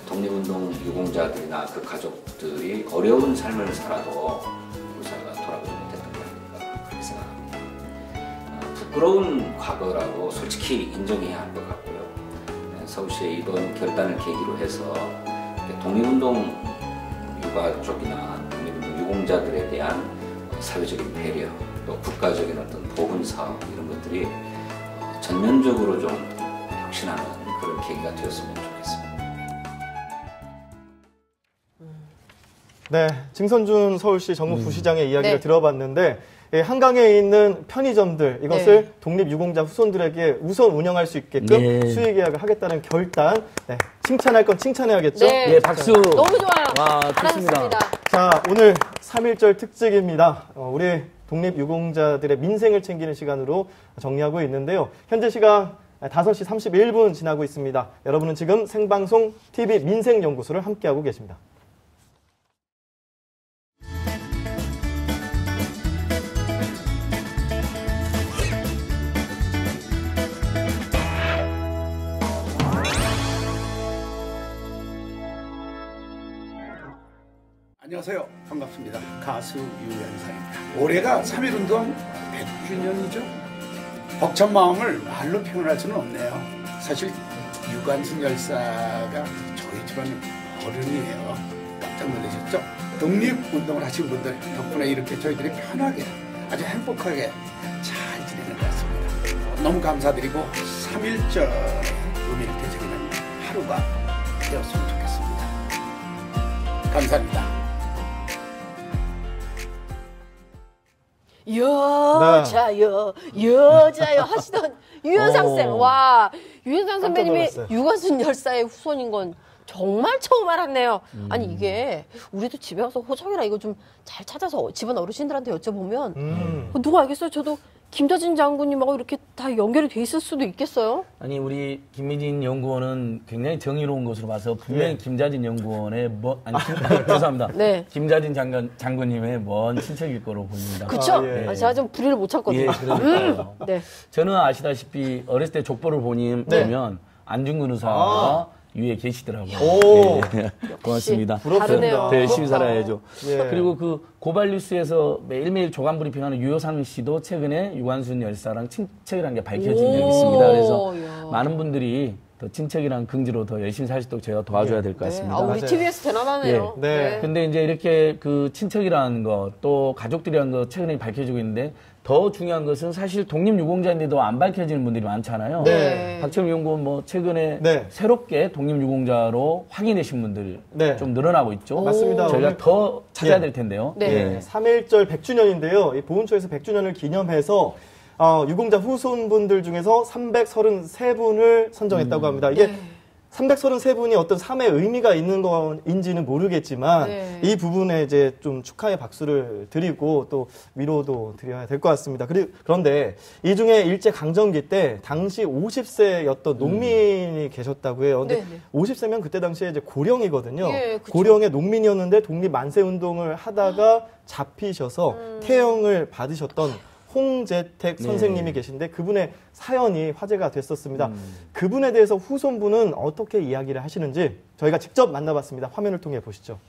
독립운동 유공자들이나 그 가족들이 어려운 삶을 살아도 우리 사회가 돌아보지 못했던 게 아닌가 그렇게 생각합니다. 부끄러운 과거라고 솔직히 인정해야 할 것 같고요. 서울시의 이번 결단을 계기로 해서 독립운동 유가족이나 독립운동 유공자들에 대한 사회적인 배려, 또 국가적인 어떤 보훈 사업 이런 것들이 전면적으로 좀 혁신하는 그런 계기가 되었으면 좋겠습니다. 네, 증선준 서울시 정무부시장의 이야기를 들어봤는데 한강에 있는 편의점들 이것을 독립유공자 후손들에게 우선 운영할 수 있게끔 수의 계약을 하겠다는 결단. 칭찬할 건 칭찬해야겠죠? 네, 박수. 너무 좋아요. 와, 좋습니다. 잘하셨습니다. 자, 오늘 3.1절 특집입니다. 우리 독립유공자들의 민생을 챙기는 시간으로 정리하고 있는데요. 현재 시간 5시 31분 지나고 있습니다. 여러분은 지금 생방송 TV 민생연구소를 함께하고 계십니다. 안녕하세요. 반갑습니다. 가수 유현상입니다. 올해가 3.1운동 100주년이죠. 벅찬 마음을 말로 표현할 수는 없네요. 사실 유관순 열사가 저희 집안 어른이에요. 깜짝 놀라셨죠? 독립운동을 하신 분들 덕분에 이렇게 저희들이 편하게 아주 행복하게 잘 지내는 것 같습니다. 너무 감사드리고 3.1절 의미를 되새기는 하루가 되었으면 좋겠습니다. 감사합니다. 여자요, 여자요 하시던 유현상 쌤. 와, 유현상 선배님이 유관순 열사의 후손인 건 정말 처음 알았네요. 아니, 이게 우리도 집에 와서 호적이라 이거 좀 잘 찾아서 집안 어르신들한테 여쭤보면 누가 알겠어요? 저도 김대진 장군님하고 이렇게 다 연결이 돼 있을 수도 있겠어요? 아니, 우리 김미진 연구원은 굉장히 정의로운 것으로 봐서 분명히 김자진 연구원의 죄송합니다. 네. 김자진 장군님의 먼 친척일 거로 보입니다. 그쵸? 제가 좀 불의를 못 찾거든요. 예, 그러니까요. 네. 저는 아시다시피 어렸을 때 족보를 보면 안중근 의사가 위에 계시더라고요. 오. 고맙습니다. 다르네요. 더 열심히 살아야죠. 예. 그리고 그 고발뉴스에서 매일매일 조간 브리핑하는 유효상 씨도 최근에 유관순 열사랑 친척이라는 게 밝혀진 적이 있습니다. 그래서 많은 분들이 더 친척이랑 긍지로 더 열심히 살 수 있도록 제가 도와줘야 될 것 같습니다. 우리 TBS 대단하네요. 근데 이제 이렇게 그 친척이라는 거, 또 가족들이라는 거 최근에 밝혀지고 있는데 더 중요한 것은 사실 독립유공자인데도 안 밝혀지는 분들이 많잖아요. 박철민 연구원 뭐 최근에 새롭게 독립유공자로 확인되신 분들 좀 늘어나고 있죠. 맞습니다. 저희가 더 찾아야 될 텐데요. 3.1절 100주년인데요. 이 보훈처에서 100주년을 기념해서 유공자 후손분들 중에서 333분을 선정했다고 합니다. 이게 333분이 어떤 삶의 의미가 있는 건지는 모르겠지만 이 부분에 이제 좀 축하의 박수를 드리고 또 위로도 드려야 될 것 같습니다. 그런데 이 중에 일제 강점기 때 당시 50세였던 농민이 계셨다고 해요. 근데 50세면 그때 당시에 이제 고령이거든요. 고령의 농민이었는데 독립 만세 운동을 하다가 잡히셔서 태형을 받으셨던 홍재택 선생님이 계신데 그분의 사연이 화제가 됐었습니다. 그분에 대해서 후손분은 어떻게 이야기를 하시는지 저희가 직접 만나봤습니다. 화면을 통해 보시죠.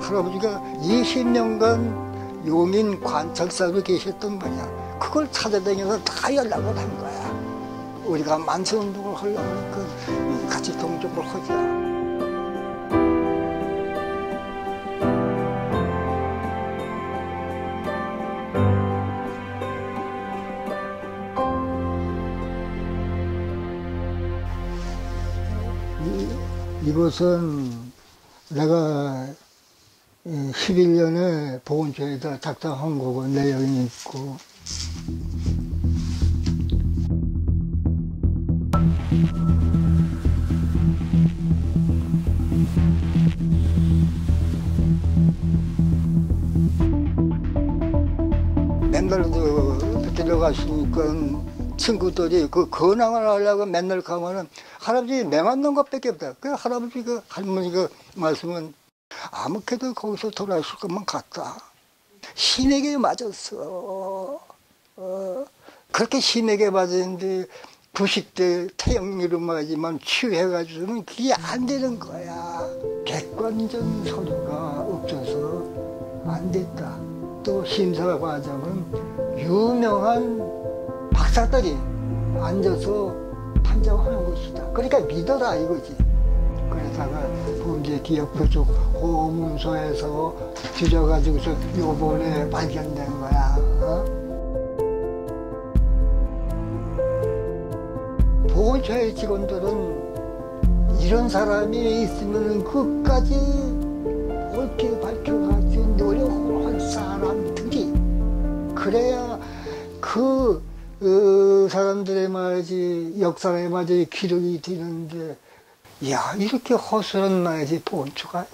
할아버지가 20년간 용인 관찰사로 계셨던 거냐. 그걸 찾아다녀서 다 연락을 한 거야. 우리가 만세운동을 하려고 하니까 같이 동참을 하자. 이것은 내가 11년에 보훈처에다 작성한 거고 내용이 있고 맨날도 들어가시니까 친구들이 그 근황을 하려고 맨날 가면은 할아버지 매 맞는 것밖에 없다. 그 할아버지 그 할머니 그 말씀은 아무래도 거기서 돌아오실 것만 같다. 신에게 맞았어. 그렇게 신에게 맞았는데 90대 태영리로 맞지만 취해가지고는 그게 안 되는 거야. 객관적 서류가 없어서 안 됐다. 또 심사 과정은 유명한 박사들이 앉아서 판정하는 것이다. 그러니까 믿어라 이거지. 그러다가 범죄기억부족 호문소에서 뒤져가지고서 요번에 발견된 거야. 보호처의 직원들은 이런 사람이 있으면 끝까지 옳게 밝혀가지고 노력을 할 사람들이 그래야 그 사람들의 말이지 역사의 말이지 기록이 되는데 야 이렇게 허술한 말이지 보호처가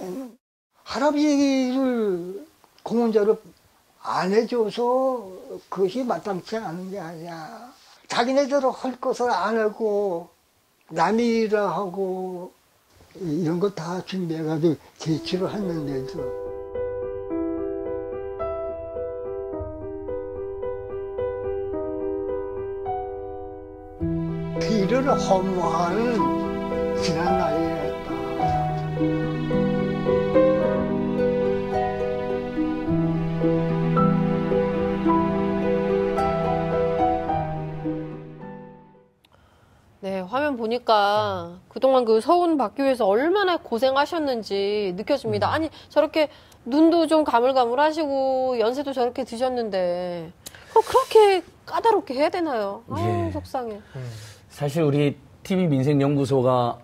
할아버지를 공헌자로 안 해줘서 그것이 마땅치 않은 게 아니야. 자기네들 할 것을 안 하고 남이라 하고 이런 거 다 준비해가지고 제출을 했는데도 길을 허무한 지난 날이었다. 네, 화면 보니까 그동안 그 서운 받기 위해서 얼마나 고생하셨는지 느껴집니다. 아니, 저렇게 눈도 좀 가물가물하시고 연세도 저렇게 드셨는데 그렇게 까다롭게 해야 되나요? 아유, 속상해. 사실 우리 TV민생연구소가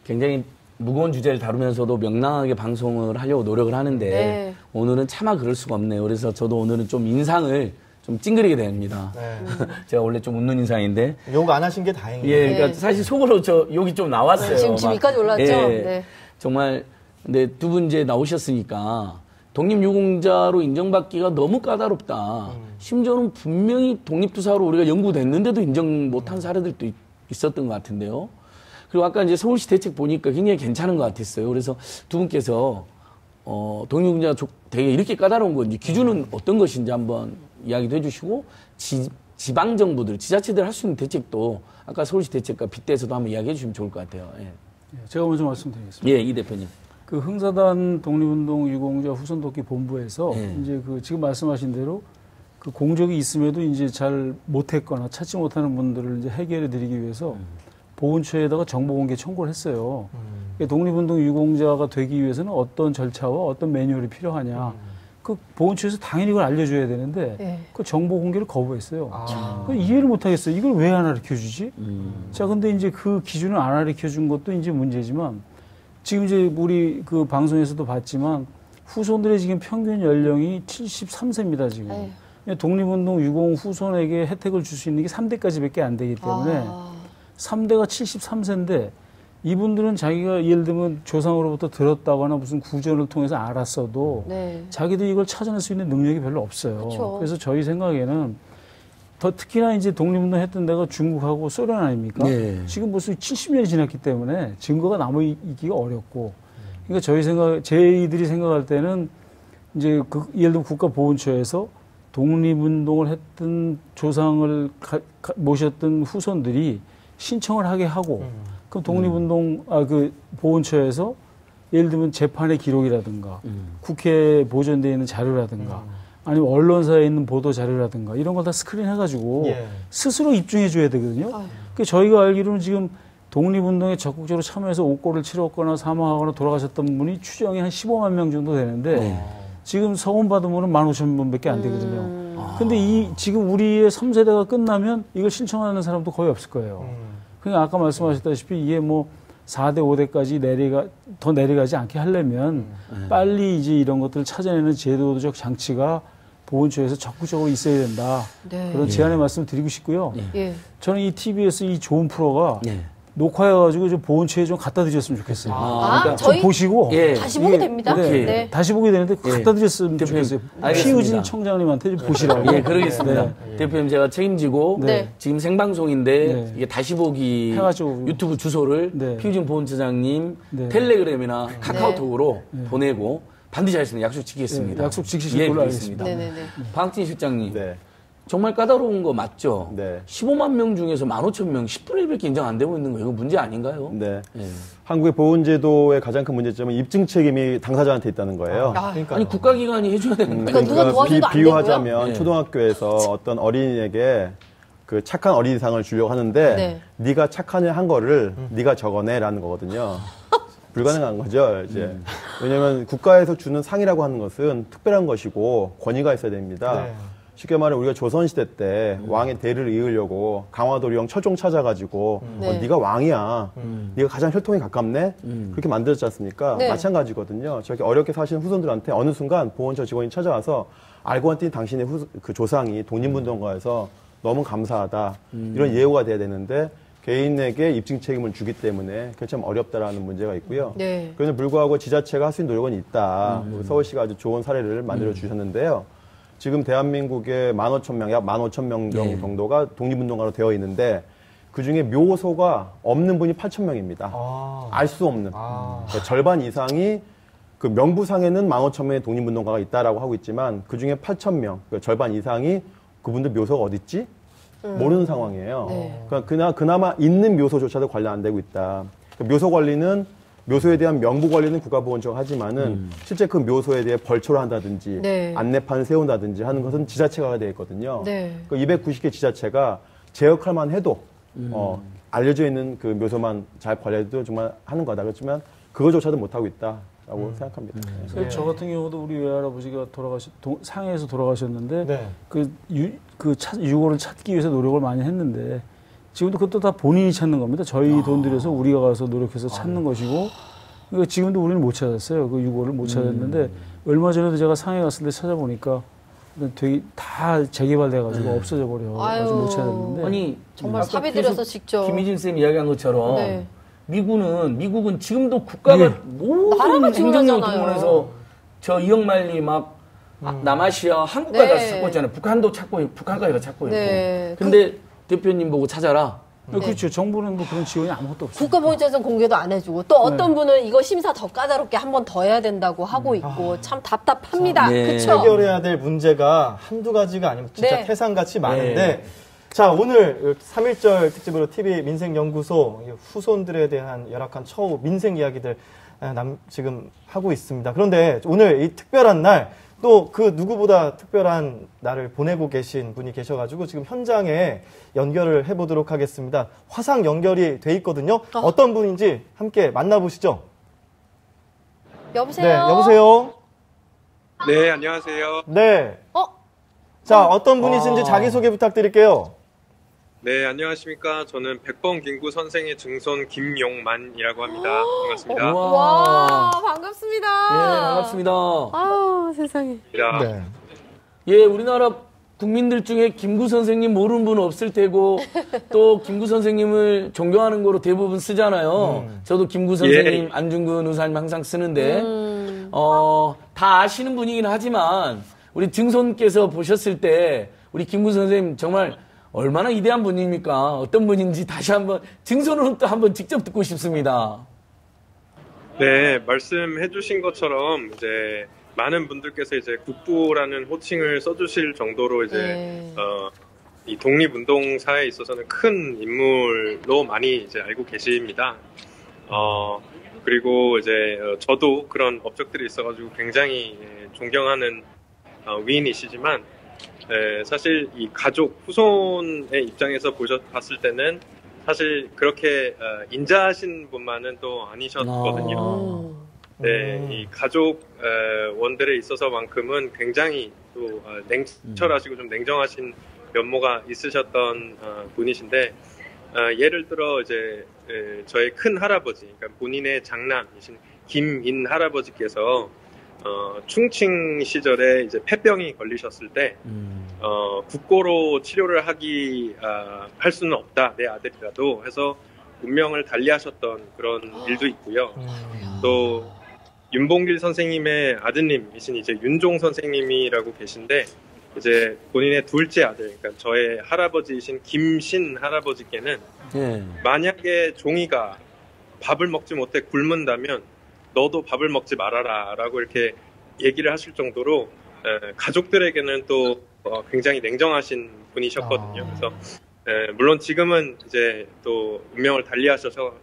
굉장히 무거운 주제를 다루면서도 명랑하게 방송을 하려고 노력을 하는데 네. 오늘은 차마 그럴 수가 없네요. 그래서 저도 오늘은 좀 인상을 좀 찡그리게 됩니다. 네. 제가 원래 좀 웃는 인상인데. 욕 안 하신 게 다행이에요. 예, 그러니까 사실 속으로 저 욕이 좀 나왔어요. 지금 이까지 올랐죠? 예, 네. 정말, 근데 두 분 이제 나오셨으니까 독립유공자로 인정받기가 너무 까다롭다. 심지어는 분명히 독립투사로 우리가 연구됐는데도 인정 못한 사례들도 있었던 것 같은데요. 그리고 아까 이제 서울시 대책 보니까 굉장히 괜찮은 것 같았어요. 그래서 두 분께서, 독립유공자 되게 이렇게 까다로운 건지 기준은 어떤 것인지 한번 이야기도 해주시고, 지방정부들, 지자체들 할 수 있는 대책도 아까 서울시 대책과 빗대서도 한번 이야기해 주시면 좋을 것 같아요. 예. 제가 먼저 말씀드리겠습니다. 예, 이 대표님. 그 흥사단 독립운동 유공자 후손돕기 본부에서 이제 그 지금 말씀하신 대로 그 공적이 있음에도 이제 잘 못했거나 찾지 못하는 분들을 이제 해결해 드리기 위해서 보훈처에다가 정보 공개 청구를 했어요. 독립운동 유공자가 되기 위해서는 어떤 절차와 어떤 매뉴얼이 필요하냐. 그 보훈처에서 당연히 이걸 알려줘야 되는데 네. 그 정보 공개를 거부했어요. 이해를 못하겠어요. 이걸 왜 안 가르쳐주지? 자, 근데 이제 그 기준을 안 가르쳐준 것도 이제 문제지만 지금 이제 우리 그 방송에서도 봤지만 후손들의 지금 평균 연령이 73세입니다, 지금. 독립운동 유공 후손에게 혜택을 줄 수 있는 게 3대까지밖에 안 되기 때문에 3대가 73세인데 이분들은 자기가 예를 들면 조상으로부터 들었다거나 무슨 구전을 통해서 알았어도 네. 자기도 이걸 찾아낼 수 있는 능력이 별로 없어요. 그쵸. 그래서 저희 생각에는 더 특히나 이제 독립운동 했던 데가 중국하고 소련 아닙니까? 네. 지금 벌써 70년이 지났기 때문에 증거가 남아있기가 어렵고. 그러니까 저희들이 생각할 때는 이제 예를 들면 국가보훈처에서 독립운동을 했던 조상을 모셨던 후손들이 신청을 하게 하고 그럼 독립운동, 그 보훈처에서 예를 들면 재판의 기록이라든가 국회에 보존되어 있는 자료라든가 아니면 언론사에 있는 보도 자료라든가 이런 걸 다 스크린 해가지고 스스로 입증해 줘야 되거든요. 그러니까 저희가 알기로는 지금 독립운동에 적극적으로 참여해서 옥고를 치렀거나 사망하거나 돌아가셨던 분이 추정이 한 15만 명 정도 되는데 지금 서원받은 분은 15,000분밖에 안 되거든요. 근데 지금 우리의 3세대가 끝나면 이걸 신청하는 사람도 거의 없을 거예요. 그러니까 아까 말씀하셨다시피 이게 뭐 4대, 5대까지 더 내려가지 않게 하려면 빨리 이제 이런 것들을 찾아내는 제도적 장치가 보훈처에서 적극적으로 있어야 된다. 네. 그런 제안의 말씀을 드리고 싶고요. 저는 이 TBS 이 좋은 프로가 녹화해가지고 좀 보온처에 좀 갖다 드렸으면 좋겠어요. 그러니까 좀 저희 보시고 다시 보게 됩니다. 네, 네. 다시 보게 되는데 갖다 드렸으면 좋겠어요. 피우진 청장님한테 좀 보시라고. 예, 그러겠습니다. 대표님 제가 책임지고 지금 생방송인데 이게 다시 보기 해가지고 유튜브 주소를 피우진 보훈처장님 텔레그램이나 카카오톡으로 보내고 반드시 하겠습니다. 약속 지키겠습니다. 약속 지키실 걸로 알겠습니다. 박진 실장님. 정말 까다로운 거 맞죠? 15만 명 중에서 15,000명, 10분의 1밖에 인정 안 되고 있는 거 이거 문제 아닌가요? 네. 한국의 보훈제도의 가장 큰 문제점은 입증 책임이 당사자한테 있다는 거예요. 아니 국가기관이 해줘야 되는 거예요. 누가 도와줘도 안 비유하자면 초등학교에서 어떤 어린이에게 그 착한 어린이상을 주려고 하는데 네가 착하냐 한 거를 네가 적어내라는 거거든요. 불가능한 거죠, 이제. 왜냐면 국가에서 주는 상이라고 하는 것은 특별한 것이고 권위가 있어야 됩니다. 쉽게 말해 우리가 조선시대 때 왕의 대를 이으려고 강화도령 처종 찾아가지고 네가 왕이야. 네가 가장 혈통에 가깝네. 그렇게 만들었지 않습니까? 마찬가지거든요. 저렇게 어렵게 사시는 후손들한테 어느 순간 보훈처 직원이 찾아와서 알고 봤더니 당신의 그 조상이 독립운동가에서 너무 감사하다. 이런 예우가 돼야 되는데 개인에게 입증 책임을 주기 때문에 그게 참 어렵다라는 문제가 있고요. 그런데 불구하고 지자체가 할 수 있는 노력은 있다. 서울시가 아주 좋은 사례를 만들어 주셨는데요. 지금 대한민국의 15,000명, 약 15,000명 정도가 독립운동가로 되어 있는데 그중에 묘소가 없는 분이 8,000명입니다. 알 수 없는. 그러니까 절반 이상이 그 명부상에는 15,000명의 독립운동가가 있다라고 하고 있지만 그중에 8,000명, 그러니까 절반 이상이 그분들 묘소가 어디 있지? 모르는 상황이에요. 그러니까 그나마 있는 묘소조차도 관리 안 되고 있다. 그러니까 묘소 관리는 묘소에 대한 명부 관리는 국가보훈처가 하지만은 실제 그 묘소에 대해 벌초를 한다든지 안내판을 세운다든지 하는 것은 지자체가 되어 있거든요. 그 290개 지자체가 제 역할만 해도 알려져 있는 그 묘소만 잘 관리해도 정말 하는 거다. 그렇지만 그거조차도 못 하고 있다라고 생각합니다. 저 같은 경우도 우리 외할아버지가 상해에서 돌아가셨는데 유골을 찾기 위해서 노력을 많이 했는데. 지금도 그것도 다 본인이 찾는 겁니다. 저희 돈 들여서 우리가 가서 노력해서 찾는 것이고, 그러니까 지금도 우리는 못 찾았어요. 그 유골을 못 찾았는데, 얼마 전에도 제가 상해 갔을 때 찾아보니까 되게 다 재개발돼가지고 없어져 버려가지고 못 찾았는데. 아니, 정말 사비 들여서 직접. 김희진 쌤이 이야기한 것처럼, 미국은 지금도 국가가 모든 행정력 동원해서 저 이억만리 막 남아시아 한국까지 다 찾고 있잖아요. 북한도 찾고 있고, 북한까지 다 찾고 있고. 근데 대표님 보고 찾아라. 그렇죠. 정부는 뭐 그런 지원이 아무것도 없어요. 국가보훈처에서는 공개도 안 해주고 또 어떤 분은 이거 심사 더 까다롭게 한 번 더 해야 된다고 하고 있고 참 답답합니다. 그렇죠? 해결해야 될 문제가 한두 가지가 아니면 진짜 태산같이 많은데 자, 오늘 3.1절 특집으로 TV 민생연구소 후손들에 대한 열악한 처우 민생 이야기들 지금 하고 있습니다. 그런데 오늘 이 특별한 날 또 그 누구보다 특별한 날을 보내고 계신 분이 계셔가지고 지금 현장에 연결을 해보도록 하겠습니다. 화상 연결이 돼 있거든요. 어떤 분인지 함께 만나보시죠. 여보세요? 네, 여보세요? 네, 안녕하세요. 네. 자, 어떤 분이신지 자기소개 부탁드릴게요. 네, 안녕하십니까. 저는 백범 김구 선생의 증손 김용만이라고 합니다. 반갑습니다. 와, 반갑습니다. 예, 반갑습니다. 아우, 세상에. 네. 예, 우리나라 국민들 중에 김구 선생님 모르는 분 없을 테고 또 김구 선생님을 존경하는 거로 대부분 쓰잖아요. 저도 김구 선생님, 안중근 의사님 항상 쓰는데 다 아시는 분이긴 하지만 우리 증손께서 보셨을 때 우리 김구 선생님 정말 얼마나 위대한 분입니까? 어떤 분인지 다시 한번 증손으로 또 한번 직접 듣고 싶습니다. 네, 말씀해 주신 것처럼 이제 많은 분들께서 이제 국부라는 호칭을 써주실 정도로 이제 이 독립운동사에 있어서는 큰 인물로 많이 이제 알고 계십니다. 그리고 이제 저도 그런 업적들이 있어가지고 굉장히 존경하는 위인이시지만 사실 이 가족 후손의 입장에서 봤을 때는 사실 그렇게 인자하신 분만은 또 아니셨거든요. 네, 이 가족 원들에 있어서만큼은 굉장히 또 냉철하시고 좀 냉정하신 면모가 있으셨던 분이신데 예를 들어 이제 저의 큰 할아버지, 그러니까 본인의 장남이신 김인 할아버지께서 충칭 시절에 이제 폐병이 걸리셨을 때 국고로 치료를 할 수는 없다, 내 아들이라도 해서 운명을 달리하셨던 그런 일도 있고요. 또 윤봉길 선생님의 아드님이신 이제 윤종 선생님이라고 계신데 이제 본인의 둘째 아들, 그러니까 저의 할아버지이신 김신 할아버지께는 만약에 종이가 밥을 먹지 못해 굶는다면 너도 밥을 먹지 말아라라고 이렇게 얘기를 하실 정도로 가족들에게는 또 굉장히 냉정하신 분이셨거든요. 그래서 물론 지금은 이제 또 운명을 달리하셔서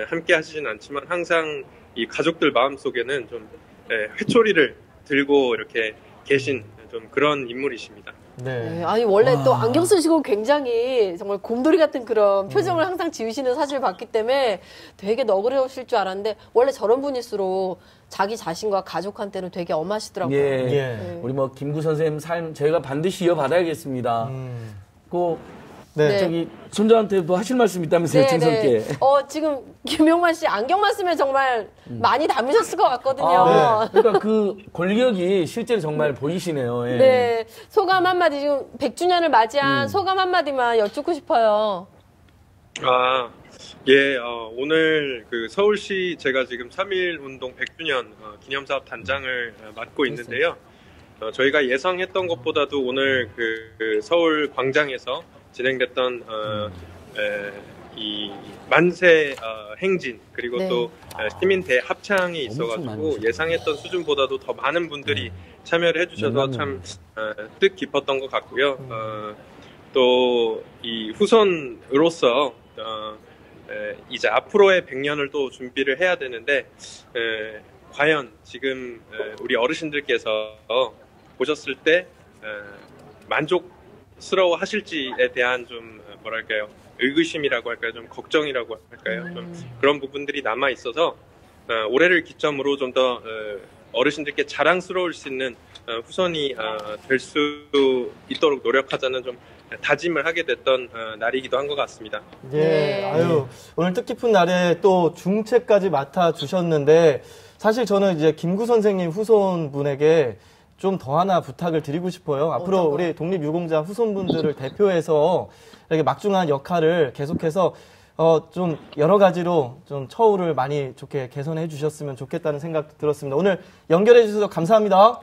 함께 하시진 않지만 항상 이 가족들 마음속에는 좀 회초리를 들고 이렇게 계신 좀 그런 인물이십니다. 네. 아니 원래 또 안경 쓰시고 굉장히 정말 곰돌이 같은 그런 표정을 항상 지으시는 사진을 봤기 때문에 되게 너그러우실 줄 알았는데 원래 저런 분일수록 자기 자신과 가족한테는 되게 엄하시더라고요. 우리 뭐 김구 선생님 삶 저희가 반드시 이어받아야겠습니다. 저기 손자한테도 하실 말씀 있다면서요, 정성께. 지금 김용만 씨 안경만 쓰면 정말 많이 닮으셨을 것 같거든요. 그러니까 그 권력이 실제로 정말 보이시네요. 네, 소감 한마디 지금 100주년을 맞이한 소감 한마디만 여쭙고 싶어요. 오늘 그 서울시 제가 지금 3.1운동 100주년 기념사업 단장을 맡고 있는데요. 저희가 예상했던 것보다도 오늘 그 서울 광장에서 진행됐던 이 만세 행진 그리고 또 시민 대합창이 있어가지고 예상했던 수준보다도 더 많은 분들이 참여를 해주셔서 참 뜻 깊었던 것 같고요. 또 이 후손으로서 이제 앞으로의 100년을 또 준비를 해야 되는데 과연 지금 우리 어르신들께서 보셨을 때 만족스러워 하실지에 대한 좀 뭐랄까요, 의구심이라고 할까요, 좀 걱정이라고 할까요, 좀 그런 부분들이 남아 있어서 올해를 기점으로 좀 더 어르신들께 자랑스러울 수 있는 후손이 될 수 있도록 노력하자는 좀 다짐을 하게 됐던 날이기도 한 것 같습니다. 오늘 뜻깊은 날에 또 중책까지 맡아주셨는데 사실 저는 이제 김구 선생님 후손분에게 좀 더 하나 부탁을 드리고 싶어요. 앞으로 우리 독립유공자 후손분들을 대표해서 이렇게 막중한 역할을 계속해서 좀 여러 가지로 좀 처우를 많이 좋게 개선해 주셨으면 좋겠다는 생각도 들었습니다. 오늘 연결해 주셔서 감사합니다.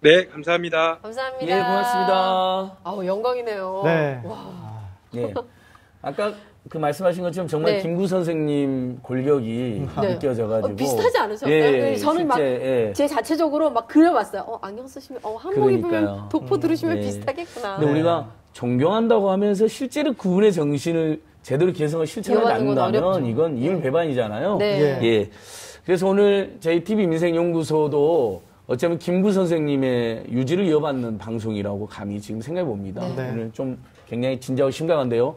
네, 감사합니다. 감사합니다. 예, 고맙습니다. 영광이네요. 네. 아까 그 말씀하신 것처럼 정말 김구 선생님 골격이 느껴져가지고 비슷하지 않으셨어요? 저는 막 제 자체적으로 막 그려봤어요. 안경 쓰시면 한복 입으면 도포 들으시면 비슷하겠구나. 근데 우리가 존경한다고 하면서 실제로 그분의 정신을 제대로 개성을 실천하지 않는다면 이건 이율배반이잖아요. 그래서 오늘 저희 TV 민생연구소도 어쩌면 김구 선생님의 유지를 이어받는 방송이라고 감히 지금 생각해 봅니다. 오늘 좀 굉장히 진지하고 심각한데요.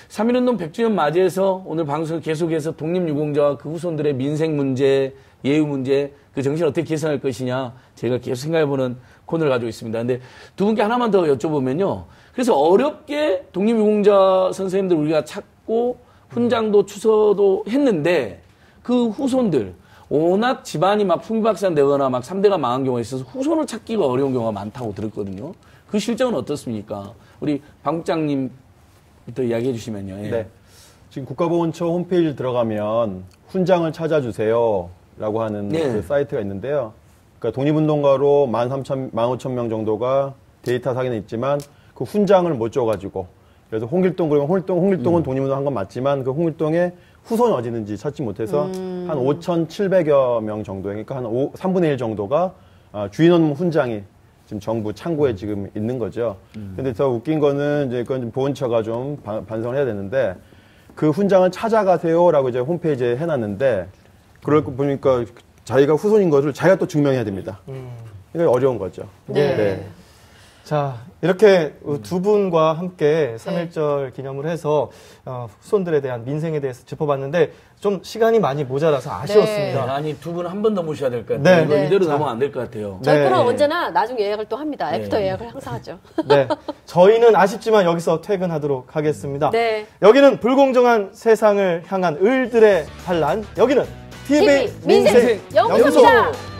3.1운동 100주년 맞이해서 오늘 방송을 계속해서 독립유공자와 그 후손들의 민생 문제, 예우 문제, 그 정신을 어떻게 개선할 것이냐 저희가 계속 생각해보는 코너를 가지고 있습니다. 근데 두 분께 하나만 더 여쭤보면요. 그래서 어렵게 독립유공자 선생님들 우리가 찾고 훈장도 추서도 했는데 그 후손들 워낙 집안이 막 풍비박산되거나 막 3대가 망한 경우가 있어서 후손을 찾기가 어려운 경우가 많다고 들었거든요. 그 실정은 어떻습니까? 우리 방 국장님부터 이야기해 주시면요. 지금 국가보훈처 홈페이지 들어가면 훈장을 찾아주세요 라고 하는 그 사이트가 있는데요. 그러니까 독립운동가로 15,000명 정도가 데이터 사기는 있지만 그 훈장을 못 줘가지고 그래서 홍길동 그러면 홍길동은 독립운동 한 건 맞지만 그 홍길동의 후손이 어디 있는지 찾지 못해서 한 5,700여 명 정도, 그러니까 한 3분의 1 정도가 주인원 훈장이 지금 정부 창고에 지금 있는 거죠. 근데 더 웃긴 거는 이제 그건 보훈처가 좀 반성을 해야 되는데 그 훈장을 찾아가세요라고 이제 홈페이지에 해놨는데 그걸 보니까 자기가 후손인 것을 자기가 또 증명해야 됩니다. 이게 어려운 거죠. 자, 이렇게 두 분과 함께 3.1절 기념을 해서 후손들에 대한 민생에 대해서 짚어봤는데 좀 시간이 많이 모자라서 아쉬웠습니다. 아니, 두 분 한 번 더 모셔야 될 것 같아요. 이거 이대로 넘어가면 안 될 것 같아요. 저희 프로는 언제나 나중 예약을 또 합니다. 애프터 예약을 항상 하죠. 저희는 아쉽지만 여기서 퇴근하도록 하겠습니다. 여기는 불공정한 세상을 향한 을들의 반란, 여기는 TV 민생 연구소입니다.